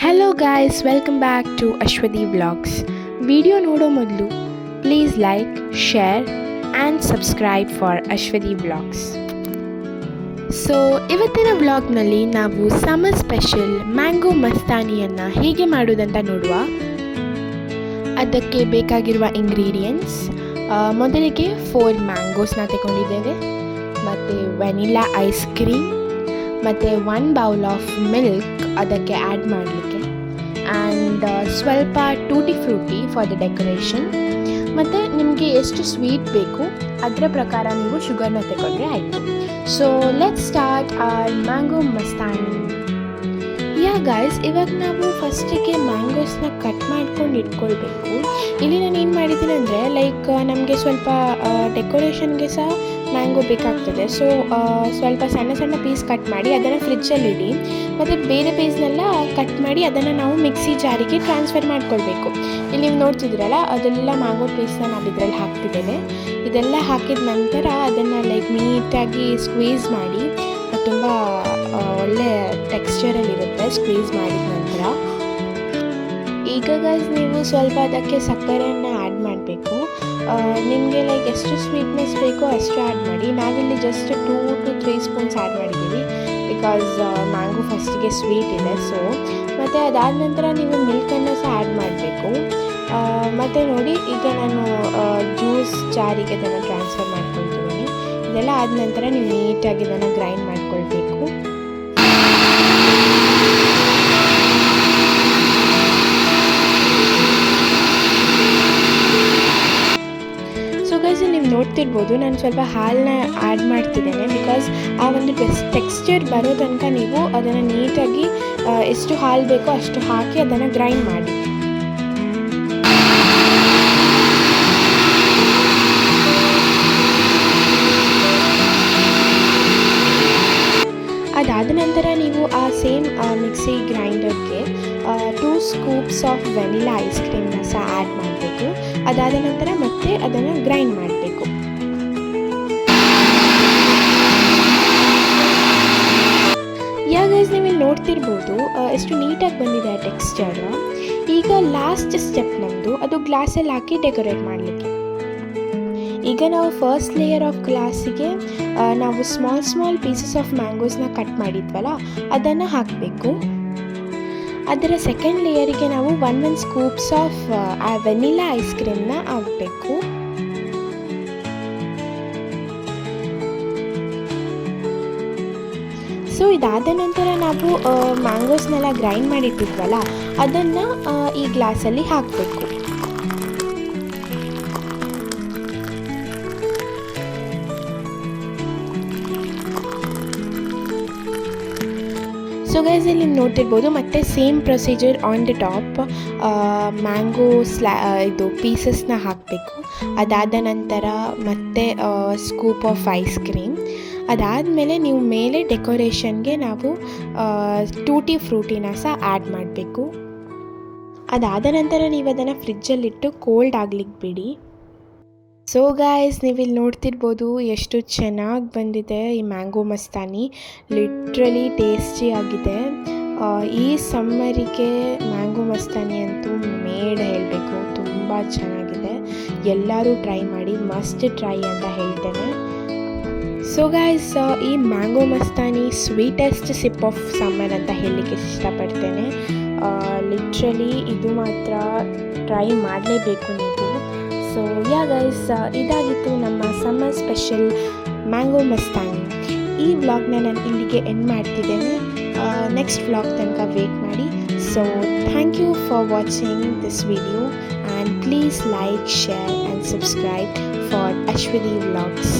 Hello guys, welcome back to Ashwathi vlogs. Video ನೋಡೋ ಮೊದಲು please like, share and subscribe for Ashwathi vlogs. So ಇವತ್ತಿನ ವ್ಲಾಗ್ನಲ್ಲಿ ನಾವು ಸಮ್ಮರ್ ಸ್ಪೆಷಲ್ ಮ್ಯಾಂಗೋ ಮಸ್ತಾನಿಯನ್ನು ಹೇಗೆ ಮಾಡೋದಂತ ನೋಡುವ. ಅದಕ್ಕೆ ಬೇಕಾಗಿರುವ ಇಂಗ್ರೀಡಿಯೆಂಟ್ಸ್, ಮೊದಲಿಗೆ 4 ಮ್ಯಾಂಗೋಸ್ನ ತಗೊಂಡಿದ್ದೇವೆ, ಮತ್ತು ವೆನಿಲಾ ಐಸ್ ಕ್ರೀಮ್, ಮತ್ತು 1 ಬೌಲ್ ಆಫ್ ಮಿಲ್ಕ್ ಅದಕ್ಕೆ ಆ್ಯಡ್ ಮಾಡಲಿಕ್ಕೆ, ಆ್ಯಂಡ್ ಸ್ವಲ್ಪ tutti Frooti for the decoration. ಮತ್ತು ನಿಮಗೆ ಎಷ್ಟು ಸ್ವೀಟ್ ಬೇಕು ಅದರ ಪ್ರಕಾರ ನೀವು ಶುಗರ್ನ ತಗೊಂಡ್ರೆ ಆಯಿತು. So let's start our mango mastani. Guys, ಇವಾಗ ನಾವು ಫಸ್ಟಿಗೆ ಮ್ಯಾಂಗೋಸ್ನ ಕಟ್ ಮಾಡ್ಕೊಂಡು ಇಟ್ಕೊಳ್ಬೇಕು. ಇಲ್ಲಿ ನಾನು ಏನು ಮಾಡಿದ್ದೀನಿ ಅಂದರೆ, ಲೈಕ್ ನಮಗೆ ಸ್ವಲ್ಪ ಡೆಕೋರೇಷನ್ಗೆ ಸಹ ಮ್ಯಾಂಗೋ ಬೇಕಾಗ್ತದೆ. ಸೊ ಸ್ವಲ್ಪ ಸಣ್ಣ ಸಣ್ಣ ಪೀಸ್ ಕಟ್ ಮಾಡಿ ಅದನ್ನು ಫ್ರಿಜ್ಜಲ್ಲಿ ಇಡಿ, ಮತ್ತು ಬೇರೆ ಪೀಸ್ನೆಲ್ಲ ಕಟ್ ಮಾಡಿ ಅದನ್ನು ನಾವು ಮಿಕ್ಸಿ ಜಾರಿಗೆ ಟ್ರಾನ್ಸ್ಫರ್ ಮಾಡ್ಕೊಳ್ಬೇಕು. ಇಲ್ಲಿ ನೀವು ನೋಡ್ತಿದ್ದೀರಲ್ಲ, ಅದೆಲ್ಲ ಮ್ಯಾಂಗೋ ಪೀಸ್ನ ನಾವು ಇದರಲ್ಲಿ ಹಾಕ್ತಿದ್ದೇವೆ. ಇದೆಲ್ಲ ಹಾಕಿದ ನಂತರ ಅದನ್ನು ಲೈಕ್ ನೀಟಾಗಿ ಸ್ಕ್ವೀಸ್ ಮಾಡಿ, ತುಂಬ ಒಳ್ಳೆ ಟೆಕ್ಸ್ಚರಲ್ಲಿರುತ್ತೆ ಸ್ಕ್ವೀಸ್ ಮಾಡಿದ ನಂತರ. ಈಗ ಗೈಸ್, ನೀವು ಸ್ವಲ್ಪ ಅದಕ್ಕೆ ಸಕ್ಕರೆಯನ್ನು ಆ್ಯಡ್ ಮಾಡಬೇಕು. ನಿಮಗೆ ಲೈಕ್ ಎಷ್ಟು ಸ್ವೀಟ್ನೆಸ್ ಬೇಕೋ ಅಷ್ಟು ಆ್ಯಡ್ ಮಾಡಿ. ನಾವಿಲ್ಲಿ ಜಸ್ಟ್ 2 to 3 ಸ್ಪೂನ್ಸ್ ಆ್ಯಡ್ ಮಾಡಿದ್ದೀವಿ, ಬಿಕಾಸ್ ಮ್ಯಾಂಗೋ ಫಸ್ಟಿಗೆ ಸ್ವೀಟ್ ಇದೆ. ಸೊ ಮತ್ತು ಅದಾದ ನಂತರ ನೀವು ಮಿಲ್ಕನ್ನು ಸಹ ಆ್ಯಡ್ ಮಾಡಬೇಕು. ಮತ್ತು ನೋಡಿ, ಈಗ ನಾನು ಜ್ಯೂಸ್ ಜಾರಿಗೆ ಅದನ್ನು ಟ್ರಾನ್ಸ್ಫರ್ ಮಾಡ್ಕೊಳ್ತಿದ್ದೀನಿ. ಇದೆಲ್ಲ ಆದ ನಂತರ ನೀವು ನೀಟಾಗಿ ಇದನ್ನು ಗ್ರೈಂಡ್ ಮಾಡ್ಕೊಳ್ಬೇಕು. ನೀವು ನೋಡ್ತಿರ್ಬೋದು, ನಾನು ಸ್ವಲ್ಪ ಹಾಲನ್ನ ಆ್ಯಡ್ ಮಾಡ್ತಿದ್ದೇನೆ, ಬಿಕಾಸ್ ಆ ಒಂದು ಟೆಕ್ಸ್ಚರ್ ಬರೋ ತನಕ ನೀವು ಅದನ್ನು ನೀಟಾಗಿ ಎಷ್ಟು ಹಾಲು ಬೇಕೋ ಅಷ್ಟು ಹಾಕಿ ಅದನ್ನು ಗ್ರೈಂಡ್ ಮಾಡಿ. ಅದಾದ ನಂತರ ನೀವು ಆ ಸೇಮ್ ಮಿಕ್ಸಿ ಗ್ರೈಂಡರ್ಗೆ 2 ಸ್ಕೂಪ್ಸ್ ಆಫ್ ವೆನಿಲಾ ಐಸ್ ಕ್ರೀಮ್ನ ಸಹ ಆ್ಯಡ್ ಮಾಡಬೇಕು. ಅದಾದ ನಂತರ ಮತ್ತೆ ಅದನ್ನು ಗ್ರೈಂಡ್ ಮಾಡಬೇಕು. ಗೈಸ್, ನೀವು ಇಲ್ಲಿ ನೋಡ್ತಿರ್ಬೋದು ಎಷ್ಟು ನೀಟಾಗಿ ಬಂದಿದೆ ಆ ಟೆಕ್ಸ್ಚರ್. ಈಗ ಲಾಸ್ಟ್ ಸ್ಟೆಪ್ ನಮ್ಮದು, ಅದು ಗ್ಲಾಸಲ್ಲಿ ಹಾಕಿ ಡೆಕೋರೇಟ್ ಮಾಡಲಿಕ್ಕೆ. ಈಗ ನಾವು ಫಸ್ಟ್ ಲೇಯರ್ ಆಫ್ ಗ್ಲಾಸಿಗೆ ನಾವು ಸ್ಮಾಲ್ ಪೀಸಸ್ ಆಫ್ ಮ್ಯಾಂಗೋಸ್ನ ಕಟ್ ಮಾಡಿದ್ವಲ್ಲ ಅದನ್ನು ಹಾಕಬೇಕು. ಅದರ ಸೆಕೆಂಡ್ ಲೇಯರಿಗೆ ನಾವು 1 ಸ್ಕೂಪ್ಸ್ ಆಫ್ ವೆನಿಲಾ ಐಸ್ ಕ್ರೀಮ್ನ ಹಾಕಬೇಕು. ಸೊ ಇದಾದ ನಂತರ ನಾವು ಮ್ಯಾಂಗೋಸ್ನೆಲ್ಲ ಗ್ರೈಂಡ್ ಮಾಡಿಟ್ಟಿದ್ವಲ್ಲ ಅದನ್ನು ಈ ಗ್ಲಾಸಲ್ಲಿ ಹಾಕಬೇಕು. ಸೊ ಗೈಸ್, ಇಲ್ಲಿ ನೋಡ್ತಿರ್ಬೋದು ಮತ್ತೆ same procedure on the top mango ಇದು ಪೀಸಸ್ನ ಹಾಕಬೇಕು. ಅದಾದ ನಂತರ ಮತ್ತೆ ಸ್ಕೂಪ್ ಆಫ್ ಐಸ್ ಕ್ರೀಮ್. ಅದಾದಮೇಲೆ ನೀವು ಮೇಲೆ ಡೆಕೋರೇಷನ್ಗೆ ನಾವು ಟೂಟಿ ಫ್ರೂಟಿನ ಸಹ ಆ್ಯಡ್ ಮಾಡಬೇಕು. ಅದಾದ ನಂತರ ನೀವು ಅದನ್ನು ಫ್ರಿಜ್ಜಲ್ಲಿಟ್ಟು ಕೋಲ್ಡ್ ಆಗ್ಲಿಕ್ಕೆ ಬಿಡಿ. ಸೊ ಗಾಯ್ಸ್, ನೀವಿಲ್ಲಿ ನೋಡ್ತಿರ್ಬೋದು ಎಷ್ಟು ಚೆನ್ನಾಗಿ ಬಂದಿದೆ ಈ ಮ್ಯಾಂಗೋ ಮಸ್ತಾನಿ. ಲಿಟ್ರಲಿ ಟೇಸ್ಟಿ ಆಗಿದೆ. ಈ ಸಮ್ಮರಿಗೆ ಮ್ಯಾಂಗೋ ಮಸ್ತಾನಿ ಅಂತೂ ಮೇಡ್ ಹೇಳಬೇಕು, ತುಂಬ ಚೆನ್ನಾಗಿದೆ. ಎಲ್ಲರೂ ಟ್ರೈ ಮಾಡಿ, ಮಸ್ಟ್ ಟ್ರೈ ಅಂತ ಹೇಳ್ತೇನೆ. ಸೊ ಗಾಯ್ಸ್, ಈ mango mastani sweetest sip of summer ಅಂತ ಹೇಳಲಿಕ್ಕೆ ಇಷ್ಟಪಡ್ತೇನೆ. ಲಿಟ್ರಲಿ ಇದು ಮಾತ್ರ ಟ್ರೈ ಮಾಡಲೇಬೇಕು ನೀವು. ಸೊ ಗೈಸ್, ಇದಾಗಿತ್ತು ನಮ್ಮ ಸಮ್ಮರ್ ಸ್ಪೆಷಲ್ ಮ್ಯಾಂಗೋ ಮಸ್ತಾನಿ. ಈ ವ್ಲಾಗ್ನ ನಾನು ಇಲ್ಲಿಗೆ ಎಂಡ್ ಮಾಡ್ತಿದ್ದೇನೆ. ನೆಕ್ಸ್ಟ್ ವ್ಲಾಗ್ ತನಕ ವೇಟ್ ಮಾಡಿ. So thank you for watching this video, and please like, share and subscribe for Ashwathi vlogs.